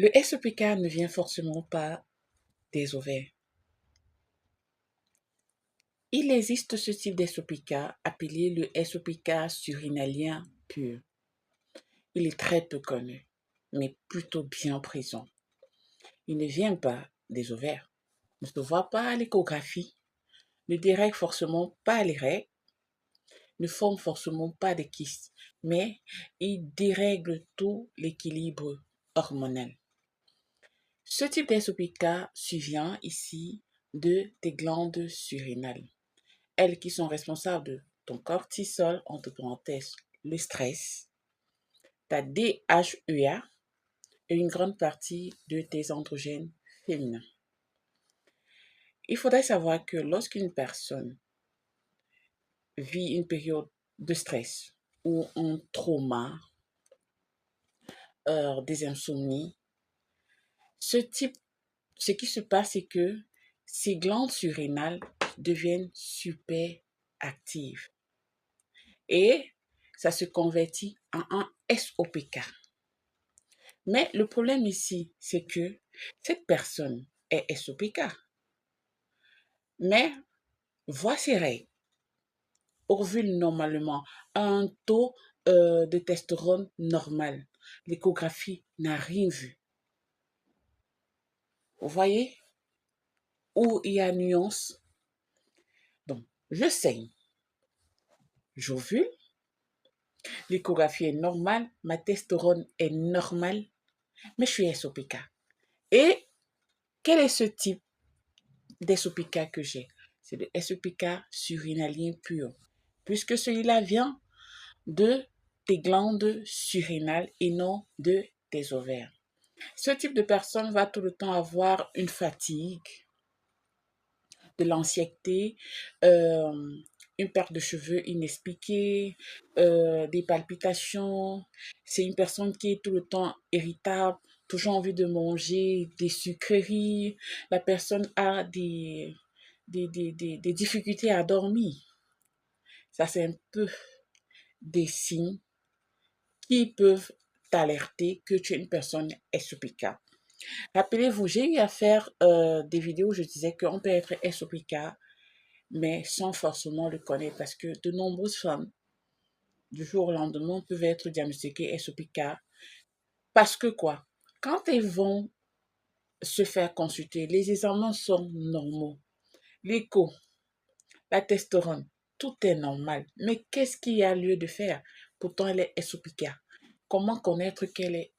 Le SOPK ne vient forcément pas des ovaires. Il existe ce type d'SOPK appelé le SOPK surinalien pur. Il est très peu connu, mais plutôt bien présent. Il ne vient pas des ovaires, ne se voit pas à l'échographie, ne dérègle forcément pas les règles, ne forme forcément pas de kystes, mais il dérègle tout l'équilibre hormonal. Ce type d'SOPK survient ici de tes glandes surrénales, elles qui sont responsables de ton cortisol, entre parenthèses, le stress, ta DHEA et une grande partie de tes androgènes féminins. Il faudrait savoir que lorsqu'une personne vit une période de stress ou un trauma, des insomnies, ce qui se passe, c'est que ces glandes surrénales deviennent super actives et ça se convertit en un SOPK. Mais le problème ici, c'est que cette personne est SOPK, mais voit ses règles, ovule normalement, a un taux de testostérone normal. L'échographie n'a rien vu. Vous voyez où il y a nuance? Donc, je saigne, j'ovule, l'échographie est normale, ma testostérone est normale, mais je suis SOPK. Et quel est ce type d'SOPK que j'ai? C'est le SOPK surinalien pur, puisque celui-là vient de tes glandes surrénales et non de tes ovaires. Ce type de personne va tout le temps avoir une fatigue, de l'anxiété, une perte de cheveux inexpliquée, des palpitations. C'est une personne qui est tout le temps irritable, toujours envie de manger des sucreries. La personne a des difficultés à dormir. Ça, c'est un peu des signes qui peuvent t'alerter que tu es une personne SOPK. Rappelez-vous, j'ai eu à faire des vidéos où je disais qu'on peut être SOPK, mais sans forcément le connaître, parce que de nombreuses femmes, du jour au lendemain, peuvent être diagnostiquées SOPK. Parce que quoi? Quand elles vont se faire consulter, les examens sont normaux. L'écho, la testostérone, tout est normal. Mais qu'est-ce qu'il y a lieu de faire? Pourtant, elle est SOPK. Comment connaître qu'elle est